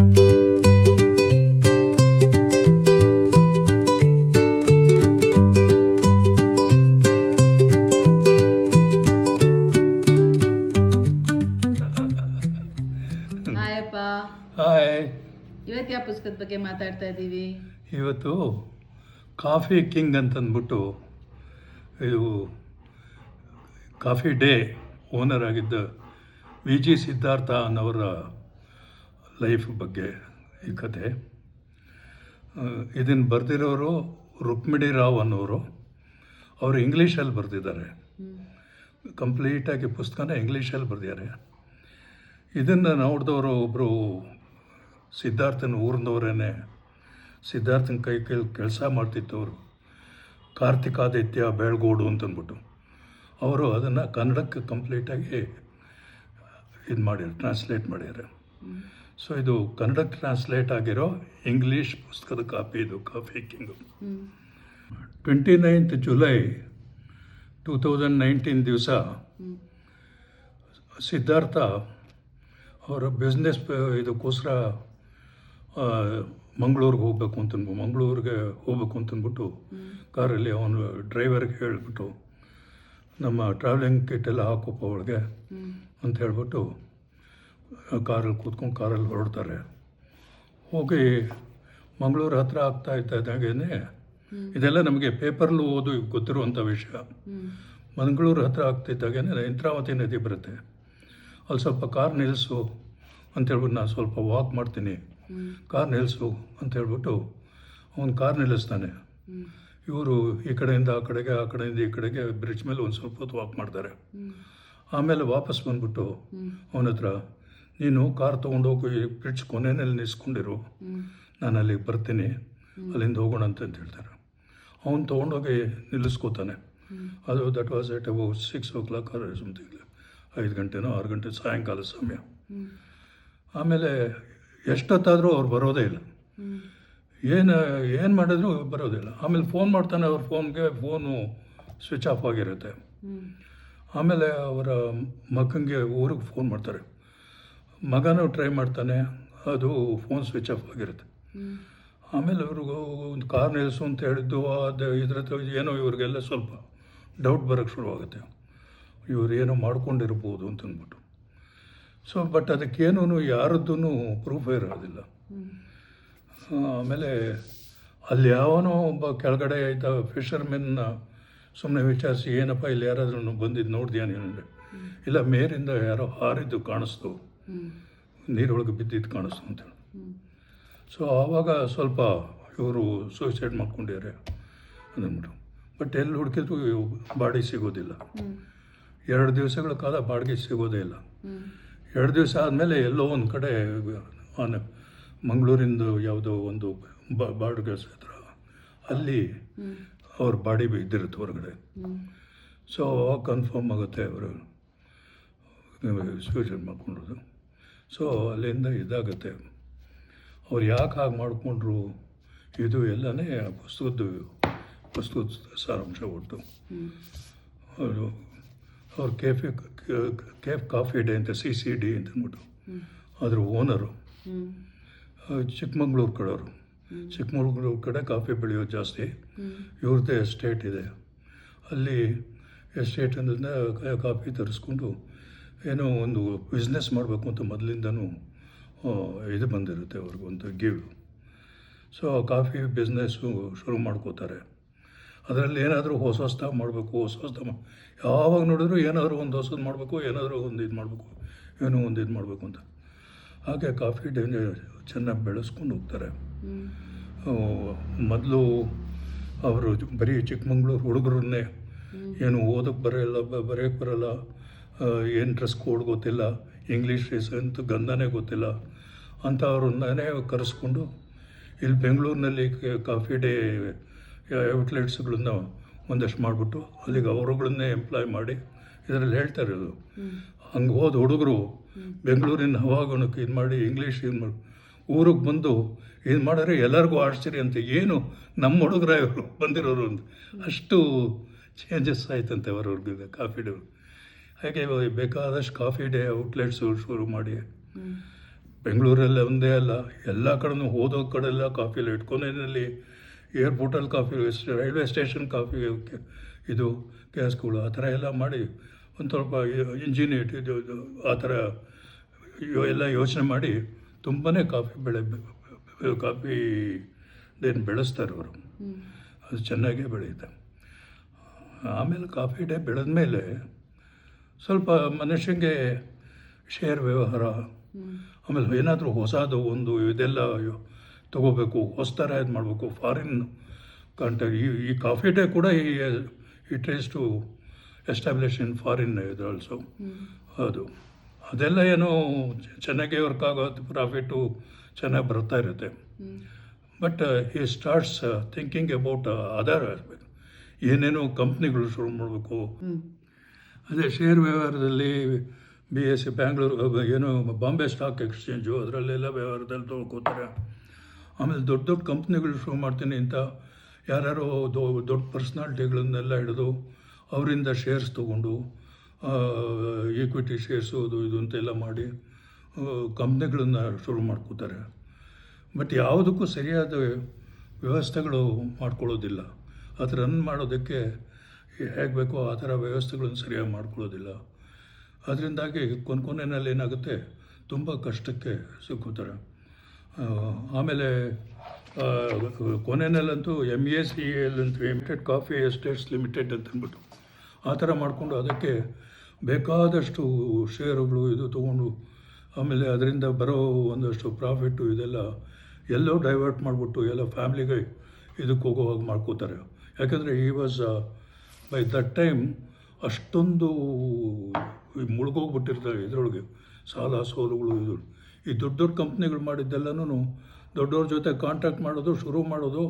ಹಾಯಪ್ಪ. Hi. ಇವತ್ತು ಯಾವ ಪುಸ್ತಕದ ಬಗ್ಗೆ ಮಾತಾಡ್ತಾ ಇದ್ದೀವಿ? ಇವತ್ತು ಕಾಫಿ ಕಿಂಗ್ ಅಂತಂದ್ಬಿಟ್ಟು ಇದು ಕಾಫಿ ಡೇ ಓನರ್ ಆಗಿದ್ದ ವಿ ಜಿ ಸಿದ್ಧಾರ್ಥ ಅನ್ನೋರ ಲೈಫ್ ಬಗ್ಗೆ ಈ ಕತೆ. ಇದನ್ನು ಬರೆದಿರೋರು ರುಕ್ಮಿಣಿ ರಾವ್ ಅನ್ನೋರು. ಅವರು ಇಂಗ್ಲೀಷಲ್ಲಿ ಬರೆದಿದ್ದಾರೆ. ಕಂಪ್ಲೀಟಾಗಿ ಪುಸ್ತಕನ ಇಂಗ್ಲೀಷಲ್ಲಿ ಬರೆದಿದ್ದಾರೆ. ಇದನ್ನು ನೋಡಿದವರು ಒಬ್ಬರು ಸಿದ್ಧಾರ್ಥನ ಊರಿನವರೇ, ಸಿದ್ಧಾರ್ಥನ ಕೈ ಕೆಲಸ ಮಾಡ್ತಿದ್ದವರು, ಕಾರ್ತಿಕಾದಿತ್ಯ ಬೆಳಗೋಡು ಅಂತಂದ್ಬಿಟ್ಟು ಅವರು ಅದನ್ನು ಕನ್ನಡಕ್ಕೆ ಕಂಪ್ಲೀಟಾಗಿ ಇದು ಮಾಡ್ಯಾರ, ಟ್ರಾನ್ಸ್ಲೇಟ್ ಮಾಡ್ಯಾರ. ಸೊ ಇದು ಕನ್ನಡಕ್ಕೆ ಟ್ರಾನ್ಸ್ಲೇಟ್ ಆಗಿರೋ ಇಂಗ್ಲೀಷ್ ಪುಸ್ತಕದ ಕಾಪಿ ಇದು ಕಾಫಿ ಕಿಂಗು. 29th ಜುಲೈ 2019 ದಿವಸ ಸಿದ್ಧಾರ್ಥ ಅವರ ಬಿಸ್ನೆಸ್ ಇದಕ್ಕೋಸ್ಕರ ಮಂಗಳೂರಿಗೆ ಹೋಗ್ಬೇಕು ಅಂತಂದ್ಬಿಟ್ಟು ಕಾರಲ್ಲಿ ಅವನು ಡ್ರೈವರ್ಗೆ ಹೇಳಿಬಿಟ್ಟು, ನಮ್ಮ ಟ್ರಾವೆಲಿಂಗ್ ಕಿಟ್ ಎಲ್ಲ ಹಾಕೋಪ್ಪ ಒಳಗೆ ಅಂತ ಹೇಳ್ಬಿಟ್ಟು ಕಾರಲ್ಲಿ ಕೂತ್ಕೊಂಡು ಕಾರಲ್ಲಿ ಹೊರಡ್ತಾರೆ. ಹೋಗಿ ಮಂಗಳೂರು ಹತ್ರ ಆಗ್ತಾ ಇದ್ದಾಗೇ, ಇದೆಲ್ಲ ನಮಗೆ ಪೇಪರ್ಲು ಓದು ಗೊತ್ತಿರುವಂಥ ವಿಷಯ. ಮಂಗಳೂರು ಹತ್ರ ಆಗ್ತಿದ್ದಾಗೇ ಇಂದ್ರಾವತಿ ನದಿ ಬರುತ್ತೆ. ಅಲ್ಲಿ ಸ್ವಲ್ಪ ಕಾರ್ ನಿಲ್ಲಿಸು ಅಂತೇಳ್ಬಿಟ್ಟು, ನಾನು ಸ್ವಲ್ಪ ವಾಕ್ ಮಾಡ್ತೀನಿ, ಕಾರ್ ನಿಲ್ಲಿಸು ಅಂತೇಳ್ಬಿಟ್ಟು ಅವನು ಕಾರ್ ನಿಲ್ಲಿಸ್ತಾನೆ. ಇವರು ಈ ಕಡೆಯಿಂದ ಆ ಕಡೆಗೆ, ಆ ಕಡೆಯಿಂದ ಈ ಕಡೆಗೆ ಬ್ರಿಡ್ಜ್ ಮೇಲೆ ಒಂದು ಸ್ವಲ್ಪ ಹೊತ್ತು ವಾಕ್ ಮಾಡ್ತಾರೆ. ಆಮೇಲೆ ವಾಪಸ್ ಬಂದ್ಬಿಟ್ಟು ಅವನ ಹತ್ರ, ನೀನು ಕಾರ್ ತೊಗೊಂಡೋಗಿ ಬ್ರಿಡ್ಜ್ ಕೊನೆಯಲ್ಲಿ ನಿಲ್ಲಿಸ್ಕೊಂಡಿರು, ನಾನು ಅಲ್ಲಿಗೆ ಬರ್ತೀನಿ, ಅಲ್ಲಿಂದ ಹೋಗೋಣ ಅಂತ ಹೇಳ್ತಾರೆ. ಅವನು ತೊಗೊಂಡೋಗಿ ನಿಲ್ಲಿಸ್ಕೋತಾನೆ. ಅದು that was at about 6 o'clock or something, 5 ಗಂಟೆನೋ 6 ಗಂಟೆ ಸಾಯಂಕಾಲ ಸಮಯ. ಆಮೇಲೆ ಎಷ್ಟೊತ್ತಾದರೂ ಅವ್ರು ಬರೋದೇ ಇಲ್ಲ. ಏನು ಮಾಡಿದ್ರು ಬರೋದಿಲ್ಲ. ಆಮೇಲೆ ಫೋನ್ ಮಾಡ್ತಾನೆ, ಅವ್ರ ಫೋನು ಸ್ವಿಚ್ ಆಫ್ ಆಗಿರುತ್ತೆ. ಆಮೇಲೆ ಅವರ ಮಗನಿಗೆ ಊರಿಗೆ ಫೋನ್ ಮಾಡ್ತಾರೆ. ಮಗನೂ ಟ್ರೈ ಮಾಡ್ತಾನೆ, ಅದು ಫೋನ್ ಸ್ವಿಚ್ ಆಫ್ ಆಗಿರುತ್ತೆ. ಆಮೇಲೆ ಅವ್ರಿಗೂ ಒಂದು ಕಾರ್ ನಿಲ್ಲಿಸು ಅಂತ ಹೇಳಿದ್ದು, ಅದು ಇದ್ರದ್ದು ಏನೋ ಇವ್ರಿಗೆಲ್ಲ ಸ್ವಲ್ಪ ಡೌಟ್ ಬರೋಕ್ಕೆ ಶುರುವಾಗುತ್ತೆ, ಇವ್ರು ಏನೋ ಮಾಡ್ಕೊಂಡಿರ್ಬೋದು ಅಂತಂದ್ಬಿಟ್ಟು. ಸೊ ಬಟ್ ಅದಕ್ಕೇನೂ ಯಾರದ್ದೂ ಪ್ರೂಫ್ ಇರೋದಿಲ್ಲ. ಆಮೇಲೆ ಅಲ್ಲಿ ಯಾವನೋ ಒಬ್ಬ ಕೆಳಗಡೆ ಇದ್ದ ಫಿಶರ್ಮೆನ್ನ ಸುಮ್ಮನೆ ವಿಚಾರಿಸಿ, ಏನಪ್ಪ ಇಲ್ಲಿ ಯಾರಾದ್ರೂ ಬಂದಿದ್ದು ನೋಡಿದ್ಯಾ ನೀನು? ಇಲ್ಲ, ಮೇರಿಂದ ಯಾರೋ ಹಾರಿದ್ದು ಕಾಣಿಸ್ತು, ನೀರೊಳಗೆ ಬಿದ್ದಿದ್ದು ಕಾಣಿಸ್ತು ಅಂತೇಳಿ. ಸೊ ಆವಾಗ ಸ್ವಲ್ಪ ಇವರು ಸೂಸೈಡ್ ಮಾಡ್ಕೊಂಡಿದ್ದಾರೆ ಅಂದ್ಬಿಟ್ಟು. ಬಟ್ ಎಲ್ಲಿ ಹುಡುಕಿದ್ರು ಬಾಡಿ ಸಿಗೋದಿಲ್ಲ. 2 ದಿವಸಗಳ ಕಾಲ ಬಾಡಿಗೆ ಸಿಗೋದೇ ಇಲ್ಲ. 2 ದಿವಸ ಆದಮೇಲೆ ಎಲ್ಲೋ ಒಂದು ಕಡೆ ಮಂಗಳೂರಿಂದು ಯಾವುದೋ ಒಂದು ಬಾಡಿಗೆ ಹತ್ರ ಅಲ್ಲಿ ಅವ್ರ ಬಾಡಿ ಇದ್ದಿರುತ್ತೆ ಹೊರಗಡೆ. ಸೊ ಕನ್ಫರ್ಮ್ ಆಗುತ್ತೆ ಅವರು ಸೂಸೈಡ್ ಮಾಡ್ಕೊಂಡಿರೋದು. ಸೊ ಅಲ್ಲಿಂದ ಇದಾಗುತ್ತೆ, ಅವ್ರು ಯಾಕೆ ಹಾಗೆ ಮಾಡಿಕೊಂಡ್ರು, ಇದು ಎಲ್ಲನೇ ಪುಸ್ತಕದ ಸಾರಾಂಶ ಒಟ್ಟು. ಅವರು ಕೇಫ್ ಕಾಫಿ ಡೇ ಅಂತ CCD ಅಂತಂದ್ಬಿಟ್ಟು ಅದ್ರ ಓನರು. ಚಿಕ್ಕಮಂಗ್ಳೂರು ಕಡೆಯವರು. ಚಿಕ್ಕಮಂಗ್ಳೂರು ಕಡೆ ಕಾಫಿ ಬೆಳೆಯೋದು ಜಾಸ್ತಿ. ಇವ್ರದ್ದೇ ಎಸ್ಟೇಟ್ ಇದೆ. ಅಲ್ಲಿ ಎಸ್ಟೇಟಿಂದ ಕಾಫಿ ತರಿಸ್ಕೊಂಡು ಏನೋ ಒಂದು ಬಿಸ್ನೆಸ್ ಮಾಡಬೇಕು ಅಂತ ಮೊದಲಿಂದನೂ ಇದು ಬಂದಿರುತ್ತೆ ಅವ್ರಿಗೊಂದು ಗಿವ್. ಸೊ ಕಾಫಿ ಬಿಸ್ನೆಸ್ಸು ಶುರು ಮಾಡ್ಕೋತಾರೆ. ಅದರಲ್ಲಿ ಏನಾದರೂ ಹೊಸದಾಗಿ ಮಾಡಬೇಕು, ಯಾವಾಗ ನೋಡಿದ್ರು ಏನಾದರೂ ಒಂದು ಹೊಸದು ಮಾಡಬೇಕು, ಏನಾದರೂ ಒಂದು ಇದು ಮಾಡಬೇಕು, ಏನೋ ಒಂದು ಇದು ಮಾಡಬೇಕು ಅಂತ. ಹಾಗೆ ಕಾಫಿ ಡೇ ಚೆನ್ನಾಗಿ ಬೆಳೆಸ್ಕೊಂಡು ಹೋಗ್ತಾರೆ. ಮೊದಲು ಅವರು ಬರೀ ಚಿಕ್ಕಮಂಗ್ಳೂರು ಹುಡುಗರನ್ನೇ, ಏನು ಓದೋಕ್ಕೆ ಬರೆಯೋಕ್ಕೆ ಬರೋಲ್ಲ, ಏನು ಡ್ರೆಸ್ ಕೋಡ್ ಗೊತ್ತಿಲ್ಲ, ಇಂಗ್ಲೀಷ್ ಅಂತ ಗಂಧನೇ ಗೊತ್ತಿಲ್ಲ ಅಂತ ಅವ್ರನ್ನೇ ಕರೆಸ್ಕೊಂಡು ಇಲ್ಲಿ ಬೆಂಗಳೂರಿನಲ್ಲಿ ಕಾಫಿ ಡೇ ಔಟ್ಲೆಟ್ಸ್ಗಳನ್ನ ಒಂದಷ್ಟು ಮಾಡಿಬಿಟ್ಟು ಅಲ್ಲಿಗೆ ಅವರುಗಳನ್ನೇ ಎಂಪ್ಲಾಯ್ ಮಾಡಿ ಇದರಲ್ಲಿ ಹೇಳ್ತಾ ಇರೋದು. ಹಂಗೆ ಹೋದ ಹುಡುಗರು ಬೆಂಗಳೂರಿನ ಹವಾಗುಣಕ್ಕೆ ಇದು ಮಾಡಿ ಇಂಗ್ಲೀಷ್ ಇದು ಮಾಡಿ ಊರಿಗೆ ಬಂದು ಇದು ಮಾಡಿದ್ರೆ ಎಲ್ಲರಿಗೂ ಆಶ್ಚರ್ಯ ಅಂತ, ಏನು ನಮ್ಮ ಹುಡುಗರ ಇವರು ಬಂದಿರೋರು ಅಂತ. ಅಷ್ಟು ಚೇಂಜಸ್ ಆಯ್ತಂತೆ ಅವರವ್ರಿಗೆ ಕಾಫಿ ಡೇ. ಹಾಗೆ ಬೇಕಾದಷ್ಟು ಕಾಫಿ ಡೇ ಔಟ್ಲೆಟ್ಸು ಶುರು ಮಾಡಿ ಬೆಂಗಳೂರಲ್ಲೇ ಒಂದೇ ಅಲ್ಲ, ಎಲ್ಲ ಕಡೆನೂ ಹೋದೋ ಕಡೆಲ್ಲ ಕಾಫಿ ಲೇಟ್. ಕೊನೆಯಲ್ಲಿ ಏರ್ಪೋರ್ಟಲ್ಲಿ ಕಾಫಿ, ರೈಲ್ವೆ ಸ್ಟೇಷನ್ ಕಾಫಿ, ಇದು ಗ್ಯಾಸ್ಗಳು ಆ ಥರ ಎಲ್ಲ ಮಾಡಿ ಒಂದು ಸ್ವಲ್ಪ ಇಂಜಿನಿಯರ್ ಇದು ಆ ಥರ ಎಲ್ಲ ಯೋಚನೆ ಮಾಡಿ ತುಂಬಾ ಕಾಫಿ ಏನು ಬೆಳೆಸ್ತಾರೆ ಅವರು. ಅದು ಚೆನ್ನಾಗೇ ಬೆಳೆಯುತ್ತೆ. ಆಮೇಲೆ ಕಾಫಿ ಡೇ ಬೆಳೆದ ಮೇಲೆ ಸ್ವಲ್ಪ ಮನುಷ್ಯನಿಗೆ ಶೇರ್ ವ್ಯವಹಾರ, ಆಮೇಲೆ ಏನಾದರೂ ಹೊಸದು ಒಂದು ಇದೆಲ್ಲ ತೊಗೋಬೇಕು, ಹೊಸ ಥರ ಇದು ಮಾಡಬೇಕು, ಫಾರಿನ್ ಕಾಂಟ್ಯಾಕ್ಟ್. ಈ ಕಾಫಿ ಡೇ ಕೂಡ ಈ trace to establish in foreign ಇದು ಆಲ್ಸೋ. ಅದೆಲ್ಲ ಏನೋ ಚೆನ್ನಾಗೇ ವರ್ಕ್ ಆಗೋದು, ಪ್ರಾಫಿಟ್ಟು ಚೆನ್ನಾಗಿ ಬರ್ತಾ ಇರುತ್ತೆ. But he starts thinking about other aspect, ಏನೇನೋ ಕಂಪ್ನಿಗಳು ಶುರು ಮಾಡಬೇಕು. ಅದೇ ಶೇರ್ ವ್ಯವಹಾರದಲ್ಲಿ BSE ಬ್ಯಾಂಗ್ಳೂರು ಏನೋ ಬಾಂಬೆ ಸ್ಟಾಕ್ ಎಕ್ಸ್ಚೇಂಜು ಅದರಲ್ಲೆಲ್ಲ ವ್ಯವಹಾರದಲ್ಲಿ ತೊಳ್ಕೋತಾರೆ. ಆಮೇಲೆ ದೊಡ್ಡ ದೊಡ್ಡ ಕಂಪ್ನಿಗಳು ಶುರು ಮಾಡ್ತೀನಿ ಅಂತ ಯಾರ್ಯಾರೋ ದೊಡ್ಡ ಪರ್ಸ್ನಾಲಿಟಿಗಳನ್ನೆಲ್ಲ ಹಿಡಿದು ಅವರಿಂದ ಶೇರ್ಸ್ ತೊಗೊಂಡು ಈಕ್ವಿಟಿ ಶೇರ್ಸು ಅದು ಇದು ಅಂತೆಲ್ಲ ಮಾಡಿ ಕಂಪ್ನಿಗಳನ್ನ ಶುರು ಮಾಡ್ಕೋತಾರೆ. ಬಟ್ ಯಾವುದಕ್ಕೂ ಸರಿಯಾದ ವ್ಯವಸ್ಥೆಗಳು ಮಾಡ್ಕೊಳ್ಳೋದಿಲ್ಲ. ಅದು ರನ್ ಮಾಡೋದಕ್ಕೆ ಹೇಗೆ ಬೇಕೋ ಆ ಥರ ವ್ಯವಸ್ಥೆಗಳನ್ನು ಸರಿಯಾಗಿ ಮಾಡ್ಕೊಳ್ಳೋದಿಲ್ಲ. ಅದರಿಂದಾಗಿ ಕೊನೆಯಲ್ಲಿ ಏನಾಗುತ್ತೆ, ತುಂಬ ಕಷ್ಟಕ್ಕೆ ಸಿಕ್ಕೋತಾರೆ. ಆಮೇಲೆ ಕೊನೆಯಲ್ಲಂತೂ MEACL ಅಂತ ಲಿಮಿಟೆಡ್ ಕಾಫಿ ಎಸ್ಟೇಟ್ಸ್ ಲಿಮಿಟೆಡ್ ಅಂತ ಅಂದ್ಬಿಟ್ಟು ಆ ಥರ ಮಾಡಿಕೊಂಡು ಅದಕ್ಕೆ ಬೇಕಾದಷ್ಟು ಶೇರುಗಳು ಇದು ತೊಗೊಂಡು ಆಮೇಲೆ ಅದರಿಂದ ಬರೋ ಒಂದಷ್ಟು ಪ್ರಾಫಿಟ್ಟು ಇದೆಲ್ಲ ಎಲ್ಲೋ ಡೈವರ್ಟ್ ಮಾಡಿಬಿಟ್ಟು ಎಲ್ಲ ಫ್ಯಾಮ್ಲಿಗೆ ಇದಕ್ಕೆ ಹೋಗೋ ಹಾಗೆ ಮಾಡ್ಕೋತಾರೆ. ಯಾಕಂದರೆ ಈ ವಾಸ್ ಬೈ ದಟ್ ಟೈಮ್ ಅಷ್ಟೊಂದು ಮುಳುಗೋಗ್ಬಿಟ್ಟಿರ್ತಾರೆ ಇದರೊಳಗೆ, ಸಾಲ ಸೋಲುಗಳು. ಇದು ಈ ದೊಡ್ಡ ದೊಡ್ಡ ಕಂಪ್ನಿಗಳು ಮಾಡಿದ್ದೆಲ್ಲನೂ ದೊಡ್ಡವ್ರ ಜೊತೆ ಕಾಂಟ್ಯಾಕ್ಟ್ ಮಾಡೋದು, ಶುರು ಮಾಡೋದು,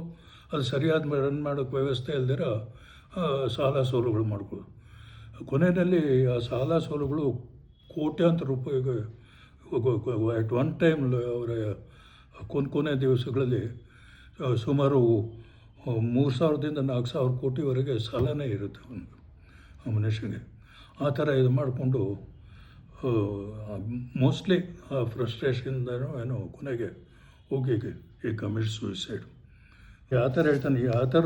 ಅದು ಸರಿಯಾದ ರನ್ ಮಾಡೋಕ್ಕೆ ವ್ಯವಸ್ಥೆ ಇಲ್ದಿರ ಸಾಲ ಸೋಲುಗಳು ಮಾಡ್ಕೊಳ್ಳೋದು. ಕೊನೆಯಲ್ಲಿ ಆ ಸಾಲ ಸೋಲುಗಳು ಕೋಟ್ಯಾಂತರ ರೂಪಾಯಿಗೆ ಅಟ್ ಒನ್ ಟೈಮ್ ಅವರ ಕೊನೆ ದಿವಸಗಳಲ್ಲಿ ಸುಮಾರು 3,000ದಿಂದ 4,000 ಕೋಟಿವರೆಗೆ ಸಾಲನೇ ಇರುತ್ತೆ ಆ ಮನುಷ್ಯನಿಗೆ. ಆ ಥರ ಇದು ಮಾಡಿಕೊಂಡು ಮೋಸ್ಟ್ಲಿ ಆ ಫ್ರಸ್ಟ್ರೇಷನ್ದನೋ ಏನೋ ಕೊನೆಗೆ ಹೋಗಿ ಈ ಕಮಿಟ್ ಸೂಸೈಡ್. ಆ ಥರ ಹೇಳ್ತಾನೆ. ಈ ಆ ಥರ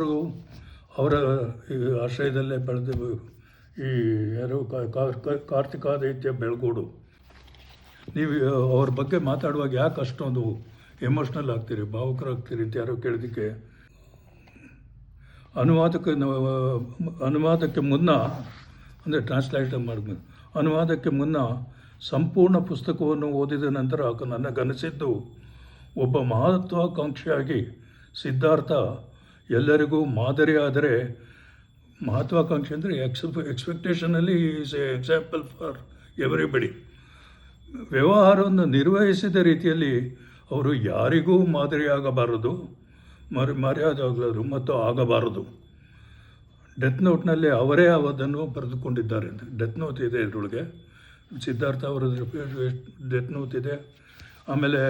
ಅವರ ಈ ಆಶ್ರಯದಲ್ಲೇ ಬೆಳೆದು ಈ ಯಾರು ಕಾರ್ತಿಕಾದಿತ್ಯ ಬೆಳಗೋಡು, ನೀವು ಅವ್ರ ಬಗ್ಗೆ ಮಾತಾಡುವಾಗ ಯಾಕೆ ಅಷ್ಟೊಂದು ಎಮೋಷ್ನಲ್ ಆಗ್ತೀರಿ, ಭಾವುಕರಾಗ್ತೀರಿ ಅಂತ ಯಾರೋ ಕೇಳಿದ್ದಕ್ಕೆ, ಅನುವಾದಕ್ಕೆ ಮುನ್ನ ಅಂದರೆ ಟ್ರಾನ್ಸ್ಲೇಟ್ ಮಾಡಿದ್ಮೇಲೆ ಅನುವಾದಕ್ಕೆ ಮುನ್ನ ಸಂಪೂರ್ಣ ಪುಸ್ತಕವನ್ನು ಓದಿದ ನಂತರ ನನಗನಿಸಿದ್ದು, ಒಬ್ಬ ಮಹತ್ವಾಕಾಂಕ್ಷಿಯಾಗಿ ಸಿದ್ಧಾರ್ಥ ಎಲ್ಲರಿಗೂ ಮಾದರಿಯಾದರೆ, ಮಹತ್ವಾಕಾಂಕ್ಷೆ ಅಂದರೆ ಎಕ್ಸ್ಪೆಕ್ಟೇಷನಲ್ಲಿ is a example for everybody. ವ್ಯವಹಾರವನ್ನು ನಿರ್ವಹಿಸಿದ ರೀತಿಯಲ್ಲಿ ಅವರು ಯಾರಿಗೂ ಮಾದರಿಯಾಗಬಾರದು, ಮರ್ಯಾದಾಗಲಾರದು ಮತ್ತು ಆಗಬಾರದು. ಡೆತ್ ನೋಟ್ನಲ್ಲಿ ಅವರೇ ಅದನ್ನು ಬರೆದುಕೊಂಡಿದ್ದಾರೆ ಅಂತ. ಡೆತ್ ನೋಟ್ ಇದೆ ಇದರೊಳಗೆ, ಸಿದ್ಧಾರ್ಥ ಅವರ ಡೆತ್ ನೋಟ್ ಇದೆ. ಆಮೇಲೆ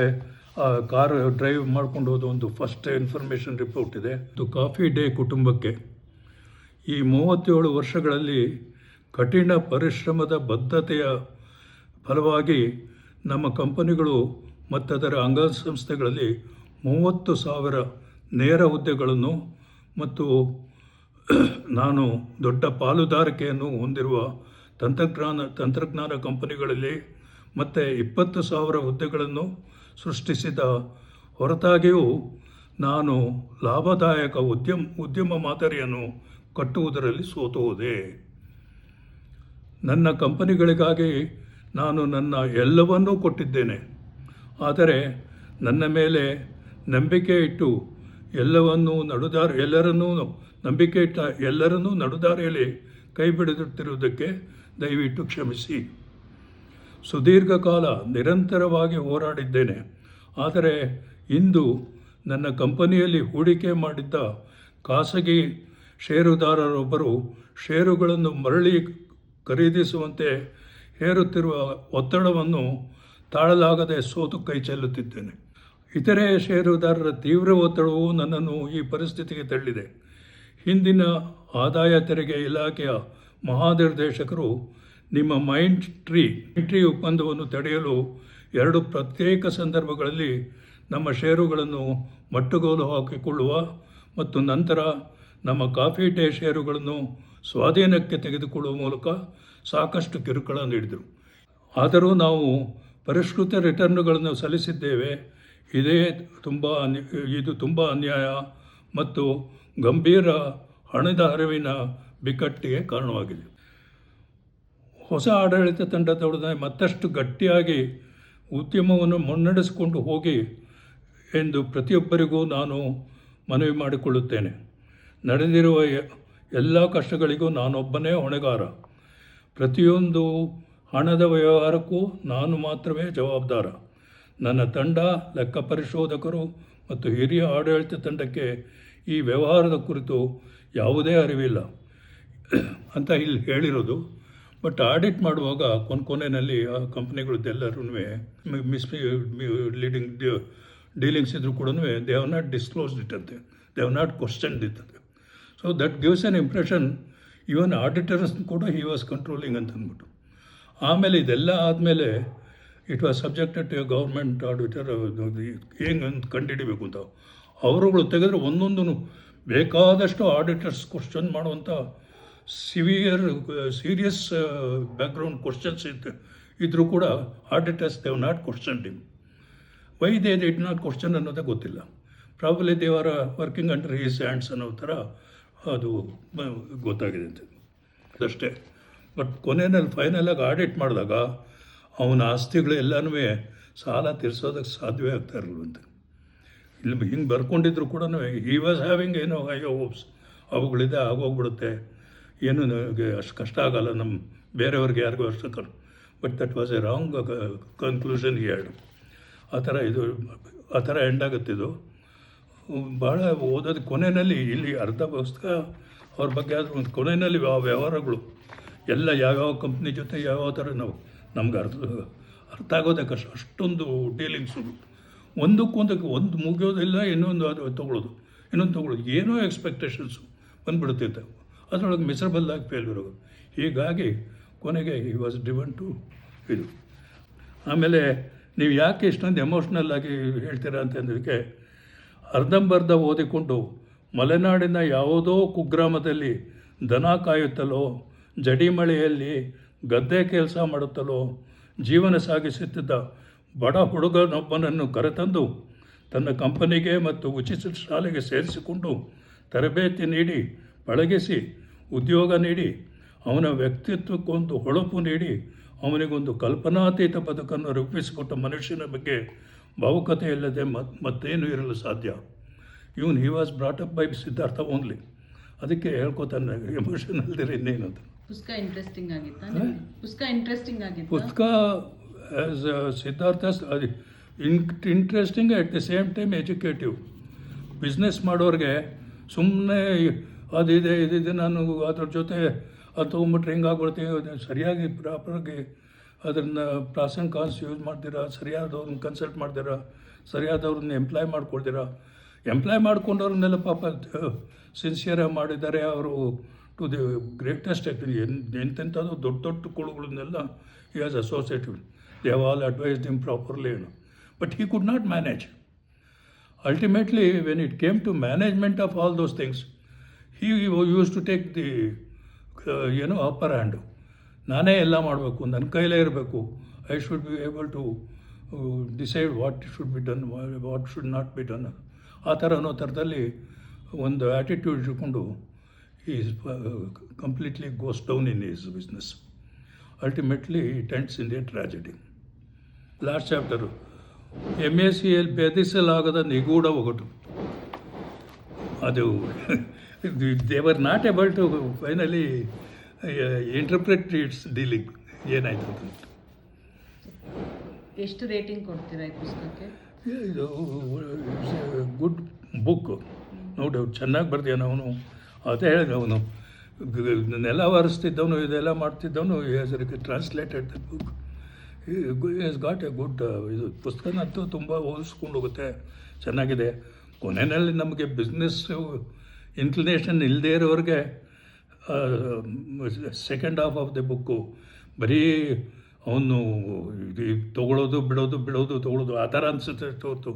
ಕಾರ್ ಡ್ರೈವ್ ಮಾಡ್ಕೊಂಡು ಹೋದ ಒಂದು ಫಸ್ಟ್ ಇನ್ಫಾರ್ಮೇಷನ್ ರಿಪೋರ್ಟ್ ಇದೆ. ಇದು ಕಾಫಿ ಡೇ ಕುಟುಂಬಕ್ಕೆ ಈ 37 ವರ್ಷಗಳಲ್ಲಿ ಕಠಿಣ ಪರಿಶ್ರಮದ ಬದ್ಧತೆಯ ಫಲವಾಗಿ ನಮ್ಮ ಕಂಪನಿಗಳು ಮತ್ತು ಅದರ ಅಂಗಸಂಸ್ಥೆಗಳಲ್ಲಿ 30,000 ನೇರ ಹುದ್ದೆಗಳನ್ನು ಮತ್ತು ನಾನು ದೊಡ್ಡ ಪಾಲುದಾರಿಕೆಯನ್ನು ಹೊಂದಿರುವ ತಂತ್ರಜ್ಞಾನ ಕಂಪನಿಗಳಲ್ಲಿ ಮತ್ತು 20,000 ಹುದ್ದೆಗಳನ್ನು ಸೃಷ್ಟಿಸಿದ ಹೊರತಾಗಿಯೂ ನಾನು ಲಾಭದಾಯಕ ಉದ್ಯಮ ಮಾದರಿಯನ್ನು ಕಟ್ಟುವುದರಲ್ಲಿ ಸೋತು ಹೋದೆ. ನನ್ನ ಕಂಪನಿಗಳಿಗಾಗಿ ನಾನು ನನ್ನ ಎಲ್ಲವನ್ನೂ ಕೊಟ್ಟಿದ್ದೇನೆ, ಆದರೆ ನನ್ನ ಮೇಲೆ ನಂಬಿಕೆ ಇಟ್ಟು ಎಲ್ಲರನ್ನೂ ನಡುದಾರಿಯಲ್ಲಿ ಕೈ ಬಿಡುತ್ತಿರುವುದಕ್ಕೆ ದಯವಿಟ್ಟು ಕ್ಷಮಿಸಿ. ಸುದೀರ್ಘ ಕಾಲ ನಿರಂತರವಾಗಿ ಹೋರಾಡಿದ್ದೇನೆ, ಆದರೆ ಇಂದು ನನ್ನ ಕಂಪನಿಯಲ್ಲಿ ಹೂಡಿಕೆ ಮಾಡಿದ್ದ ಖಾಸಗಿ ಷೇರುದಾರರೊಬ್ಬರು ಷೇರುಗಳನ್ನು ಮರಳಿ ಖರೀದಿಸುವಂತೆ ಹೇರುತ್ತಿರುವ ಒತ್ತಡವನ್ನು ತಾಳಲಾಗದೆ ಸೋತು ಕೈ ಚೆಲ್ಲುತ್ತಿದ್ದೇನೆ. ಇತರೆ ಷೇರುದಾರರ ತೀವ್ರ ಒತ್ತಡವು ನನ್ನನ್ನು ಈ ಪರಿಸ್ಥಿತಿಗೆ ತಳ್ಳಿದೆ. ಹಿಂದಿನ ಆದಾಯ ತೆರಿಗೆ ಇಲಾಖೆಯ ಮಹಾನಿರ್ದೇಶಕರು ನಿಮ್ಮ ಮೈಂಡ್ ಟ್ರೀ ಒಪ್ಪಂದವನ್ನು ತಡೆಯಲು ಎರಡು ಪ್ರತ್ಯೇಕ ಸಂದರ್ಭಗಳಲ್ಲಿ ನಮ್ಮ ಷೇರುಗಳನ್ನು ಮಟ್ಟುಗೋಲು ಹಾಕಿಕೊಳ್ಳುವ ಮತ್ತು ನಂತರ ನಮ್ಮ ಕಾಫಿ ಡೇ ಷೇರುಗಳನ್ನು ಸ್ವಾಧೀನಕ್ಕೆ ತೆಗೆದುಕೊಳ್ಳುವ ಮೂಲಕ ಸಾಕಷ್ಟು ಕಿರುಕುಳ ನೀಡಿದರು. ಆದರೂ ನಾವು ಪರಿಷ್ಕೃತ ರಿಟರ್ನ್ಗಳನ್ನು ಸಲ್ಲಿಸಿದ್ದೇವೆ. ಇದು ತುಂಬ ಅನ್ಯಾಯ ಮತ್ತು ಗಂಭೀರ ಹಣದ ಹರಿವಿನ ಬಿಕ್ಕಟ್ಟಿಗೆ ಕಾರಣವಾಗಿದೆ. ಹೊಸ ಆಡಳಿತ ತಂಡದೊಡನೆ ಮತ್ತಷ್ಟು ಗಟ್ಟಿಯಾಗಿ ಉದ್ಯಮವನ್ನು ಮುನ್ನಡೆಸಿಕೊಂಡು ಹೋಗಿ ಎಂದು ಪ್ರತಿಯೊಬ್ಬರಿಗೂ ನಾನು ಮನವಿ ಮಾಡಿಕೊಳ್ಳುತ್ತೇನೆ. ನಡೆದಿರುವ ಎಲ್ಲ ಕಷ್ಟಗಳಿಗೂ ನಾನೊಬ್ಬನೇ ಹೊಣೆಗಾರ. ಪ್ರತಿಯೊಂದು ಹಣದ ವ್ಯವಹಾರಕ್ಕೂ ನಾನು ಮಾತ್ರವೇ ಜವಾಬ್ದಾರ. ನನ್ನ ತಂಡ, ಲೆಕ್ಕ ಪರಿಶೋಧಕರು ಮತ್ತು ಹಿರಿಯ ಆಡಳಿತ ತಂಡಕ್ಕೆ ಈ ವ್ಯವಹಾರದ ಕುರಿತು ಯಾವುದೇ ಅರಿವಿಲ್ಲ ಅಂತ ಇಲ್ಲಿ ಹೇಳಿರೋದು. ಬಟ್ ಆಡಿಟ್ ಮಾಡುವಾಗ ಕೊನೆಯಲ್ಲಿ ಆ ಕಂಪ್ನಿಗಳದ್ದೆಲ್ಲರೂ ಡೀಲಿಂಗ್ಸ್ ಇದ್ರೂ ಕೂಡ they have not disclosed it ಅಂತೆ, they have not questioned it ಅಂತೆ. So that gives an impression even auditors ಕೂಡ ಹಿ ವಾಸ್ ಕಂಟ್ರೋಲಿಂಗ್ ಅಂತ ಅಂದ್ಬಿಟ್ಟು. ಆಮೇಲೆ ಇದೆಲ್ಲ ಆದಮೇಲೆ it was subjected to government auditor. ಹೆಂಗೆ ಅಂತ ಕಂಡುಹಿಡಿಬೇಕು ಅಂತ ಅವರುಗಳು ತೆಗೆದ್ರೆ ಒಂದೊಂದು ಬೇಕಾದಷ್ಟು ಆಡಿಟರ್ಸ್ ಕ್ವಶನ್ ಮಾಡುವಂಥ ಸೀರಿಯಸ್ ಬ್ಯಾಕ್ಗ್ರೌಂಡ್ ಕ್ವಶನ್ಸ್ ಇದ್ದರೂ ಕೂಡ auditors they have not questioned him. Why they did not question ಅನ್ನೋದೇ ಗೊತ್ತಿಲ್ಲ. Probably they are working under he's hands ಅನ್ನೋ ಥರ ಅದು ಗೊತ್ತಾಗಿದೆ ಅಂತ ಅದಷ್ಟೇ. ಬಟ್ ಫೈನಲಾಗಿ ಆಡಿಟ್ ಮಾಡಿದಾಗ ಅವನ ಆಸ್ತಿಗಳು ಎಲ್ಲನೂ ಸಾಲ ತೀರಿಸೋದಕ್ಕೆ ಸಾಧ್ಯವೇ ಆಗ್ತಾ ಇರಲ್ವಂತೆ. ಇಲ್ಲಿ ಹಿಂಗೆ ಬರ್ಕೊಂಡಿದ್ರು ಕೂಡ ಈ ವಾಸ್ ಹ್ಯಾವಿಂಗ್ ಏನೋ ಅಯ್ಯೋ ಹೋಪ್ಸ್ ಅವುಗಳಿದೆ ಆಗೋಗ್ಬಿಡುತ್ತೆ, ಏನು ನನಗೆ ಅಷ್ಟು ಕಷ್ಟ ಆಗಲ್ಲ, ನಮ್ಮ ಬೇರೆಯವ್ರಿಗೆ ಯಾರಿಗೂ ಅಷ್ಟು but that was A wrong conclusion had. ಆ ಥರ ಎಂಡ್ ಆಗುತ್ತಿದ್ದು. ಭಾಳ ಓದೋದು ಕೊನೆಯಲ್ಲಿ ಇಲ್ಲಿ ಅರ್ಧ ಪುಸ್ತಕ ಅವ್ರ ಬಗ್ಗೆ ಆದರೂ ಒಂದು ಕೊನೆಯಲ್ಲಿ ವ್ಯವಹಾರಗಳು ಎಲ್ಲ ಯಾವ್ಯಾವ ಕಂಪ್ನಿ ಜೊತೆ ಯಾವ್ಯಾವ ಥರ ನಮ್ಗೆ ಅರ್ಥ ಆಗೋದೇ ಕಷ್ಟ. ಅಷ್ಟೊಂದು ಡೀಲಿಂಗ್ಸು ಒಂದಕ್ಕೊಂದಕ್ಕೆ ಒಂದು ಮುಗಿಯೋದಿಲ್ಲ, ಇನ್ನೊಂದು ಅದು ತೊಗೊಳ್ಳೋದು ಏನೋ ಎಕ್ಸ್ಪೆಕ್ಟೇಷನ್ಸು ಬಂದುಬಿಡುತ್ತಿತ್ತು. ಅದರೊಳಗೆ ಮಿಸರಬಲ್ ಆಗಿ ಫೇಲ್ಯೂರ್ ಆಗೋದು. ಹೀಗಾಗಿ ಕೊನೆಗೆ ಹಿ ವಾಸ್ ಡ್ರಿವನ್ ಟು ಇದು. ಆಮೇಲೆ ನೀವು ಯಾಕೆ ಇಷ್ಟೊಂದು ಎಮೋಷ್ನಲ್ ಆಗಿ ಹೇಳ್ತೀರಾ ಅಂತಂದಕ್ಕೆ, ಅರ್ಧಂಬರ್ಧ ಓದಿಕೊಂಡು ಮಲೆನಾಡಿನ ಯಾವುದೋ ಕುಗ್ರಾಮದಲ್ಲಿ ದನ ಕಾಯುತ್ತಲೋ, ಜಡಿ ಮಳೆಯಲ್ಲಿ ಗದ್ದೆ ಕೆಲಸ ಮಾಡುತ್ತಲೋ ಜೀವನ ಸಾಗಿಸುತ್ತಿದ್ದ ಬಡ ಹುಡುಗನೊಬ್ಬನನ್ನು ಕರೆತಂದು ತನ್ನ ಕಂಪನಿಗೆ ಮತ್ತು ಉಚಿತ ಶಾಲೆಗೆ ಸೇರಿಸಿಕೊಂಡು ತರಬೇತಿ ನೀಡಿ ಪಳಗಿಸಿ ಉದ್ಯೋಗ ನೀಡಿ ಅವನ ವ್ಯಕ್ತಿತ್ವಕ್ಕೊಂದು ಹೊಳಪು ನೀಡಿ ಅವನಿಗೊಂದು ಕಲ್ಪನಾತೀತ ಬದುಕನ್ನು ರೂಪಿಸಿಕೊಟ್ಟ ಮನುಷ್ಯನ ಬಗ್ಗೆ ಭಾವುಕತೆ ಇಲ್ಲದೆ ಮತ್ತೇನು ಇರಲು ಸಾಧ್ಯ. ಇವನು he was brought up by Siddhartha only. ಅದಕ್ಕೆ ಹೇಳ್ಕೊತಾನೆ ಎಮೋಷನ್ ಅಲ್ದಿರ ಇನ್ನೇನಂತ. ಪುಸ್ತಕ ಇಂಟ್ರೆಸ್ಟಿಂಗ್ ಆಗಿತ್ತು. ಪುಸ್ತಕ as Siddhartha interesting at the same time educative. Business ಮಾಡೋರಿಗೆ ಸುಮ್ಮನೆ ಇದಿದೆ ನಾನು ಅದ್ರ ಜೊತೆ ಅದು ತೊಗೊಂಬಿಟ್ರೆ ಹಿಂಗಾಗ್ಬಿಡ್ತೀವಿ, ಸರಿಯಾಗಿ ಪ್ರಾಪರಾಗಿ ಅದನ್ನು ಪ್ರಾಸ್ ಆ್ಯಂಡ್ ಕಾನ್ಸ್ ಯೂಸ್ ಮಾಡ್ತೀರಾ, ಸರಿಯಾದವ್ರನ್ನ ಕನ್ಸಲ್ಟ್ ಮಾಡ್ತೀರಾ, ಸರಿಯಾದವ್ರನ್ನ ಎಂಪ್ಲಾಯ್ ಮಾಡ್ಕೊಂಡವ್ರನ್ನೆಲ್ಲ ಪಾಪ ಸಿನ್ಸಿಯರಾಗಿ ಮಾಡಿದ್ದಾರೆ. ಅವರು ಟು ದಿ ಗ್ರೇಟೆಸ್ಟ್ ಎಂತೆಂಥದ್ದು ದೊಡ್ಡ ದೊಡ್ಡ ಕುಳುಗಳನ್ನೆಲ್ಲ he has associated. They have all advised him properly. But he could not manage. Ultimately, when it came to management of all those things, he used to take the upper hand. ನಾನೇ ಎಲ್ಲ ಮಾಡಬೇಕು, ನನ್ನ ಕೈಲೇ ಇರಬೇಕು, I should be able to decide what should be done, what should not be done. ಆ ಥರ ಅನ್ನೋ ಥರದಲ್ಲಿ ಒಂದು ಆ್ಯಟಿಟ್ಯೂಡ್ ಇಟ್ಕೊಂಡು his completely goes down in his business. Ultimately it ends in a tragedy. Last chapter MACL ಭೇದಿಸಲಾಗದ ನಿಗೂಢ ಒಗಟು. ಅದು they were not able to finally interpret its dealing ಏನಾಯ್ತು ಅಂತ. ಎಷ್ಟು ರೇಟಿಂಗ್ ಕೊಡ್ತೀರಾ ಈ ಪುಸ್ತಕಕ್ಕೆ? ಇದು ಗುಡ್ ಬುಕ್, ನೋ ಡೌಟ್. ಚೆನ್ನಾಗಿ ಬರ್ತೀಯಾನ ಅವನು. ಅದೇ ಹೇಳಿದ ಅವನು ನೆಲ ಒರೆಸ್ತಿದ್ದವನು, ಇದೆಲ್ಲ ಮಾಡ್ತಿದ್ದವನು. Translated the book. Is got a good ಇದು. ಪುಸ್ತಕನಂತೂ ತುಂಬ ಓದಿಸ್ಕೊಂಡು ಹೋಗುತ್ತೆ, ಚೆನ್ನಾಗಿದೆ. ಕೊನೆಯಲ್ಲಿ ನಮಗೆ ಬಿಸ್ನೆಸ್ ಇನ್ಕ್ಲಿನೇಷನ್ ಇಲ್ಲದೇ ಇರೋರಿಗೆ second half of the book ಬರೀ ಅವನು ತೊಗೊಳೋದು ಬಿಡೋದು ತೊಗೊಳೋದು ಆ ಥರ ಅನಿಸುತ್ತೆ ಹೊರತು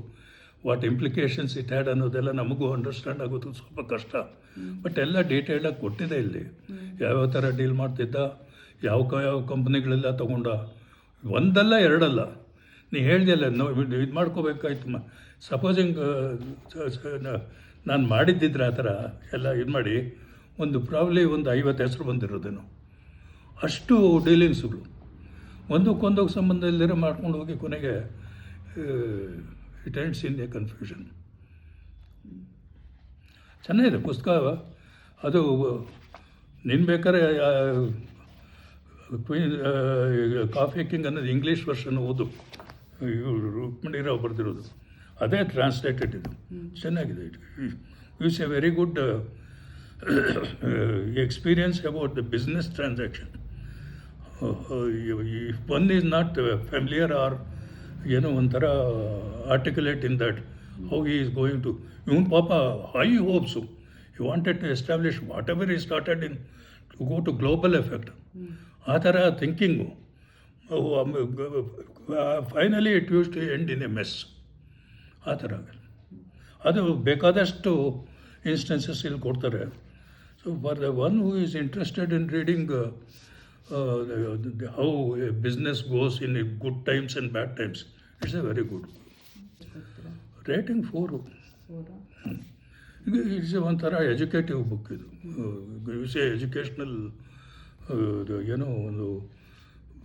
ವಾಟ್ ಇಂಪ್ಲಿಕೇಶನ್ಸ್ ಇಟ್ ಹ್ಯಾಡ್ ಅನ್ನೋದೆಲ್ಲ ನಮಗೂ ಅಂಡರ್ಸ್ಟ್ಯಾಂಡ್ ಆಗೋದು ಸ್ವಲ್ಪ ಕಷ್ಟ. ಬಟ್ ಎಲ್ಲ ಡೀಟೇಲ್ಡಾಗಿ ಕೊಟ್ಟಿದೆ ಇಲ್ಲಿ. ಯಾವ್ಯಾವ ಥರ ಡೀಲ್ ಮಾಡ್ತಿದ್ದ, ಯಾವ ಕಂಪ್ನಿಗಳೆಲ್ಲ ತೊಗೊಂಡ, ಒಂದಲ್ಲ ಎರಡಲ್ಲ. ನೀ ಹೇಳ್ದಲ್ಲ ಇದು ಮಾಡ್ಕೋಬೇಕಾಯ್ತು. ಸಪೋಸಿಂಗ್ ನಾನು ಮಾಡಿದ್ದಿದ್ರೆ ಆ ಥರ ಎಲ್ಲ ಇದು ಮಾಡಿ ಒಂದು ಪ್ರಾಬ್ಲಿ ಒಂದು 50 ಹೆಸರು ಬಂದಿರೋದೇನು, ಅಷ್ಟು ಡೀಲಿಂಗ್ಸ್ಗಳು ಒಂದಕ್ಕೊಂದಕ್ಕೆ ಸಂಬಂಧ ಇಲ್ಲದಿರೋ ಮಾಡ್ಕೊಂಡು ಹೋಗಿ ಕೊನೆಗೆ it ends in A confusion. ಚೆನ್ನಾಗಿದೆ ಪುಸ್ತಕ ಅದು. ನೀನು ಬೇಕಾದ್ರೆ ಕ್ವೀನ್ ಕಾಫಿ ಕಿಂಗ್ ಅನ್ನೋದು ಇಂಗ್ಲೀಷ್ ವರ್ಷನ್ ಓದು, ಇವರು ರುಕ್ಮಿಣಿರಾವ್ ಬರೆದಿರೋದು, ಅದೇ ಟ್ರಾನ್ಸ್ಲೇಟೆಡ್. ಇದು ಚೆನ್ನಾಗಿದೆ. It's A very good experience about the business transaction. If one is not familiar R ಏನೋ ಒಂಥರ articulate in that how he is going to, ಇವನ್ ಪಾಪ high ಹೋಪ್ಸು, you wanted to establish what ever ಈ started in to go to global effect. ಆ ಥರ thinking finally it use to end in a mess. ಆ ಥರ ಅದು ಬೇಕಾದಷ್ಟು instances ಇಲ್ಲಿ ಕೊಡ್ತಾರೆ. So for the one who is interested in reading how a business goes in good times and bad times, it's a very good. Rating 4. It's ಒಂಥರ educative book ಇದು. It's a educational,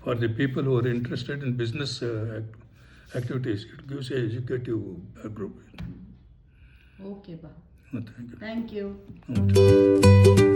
for the people who are interested in business activities. It gives a educative background. Okay ಬಾ, thank you. Thank you.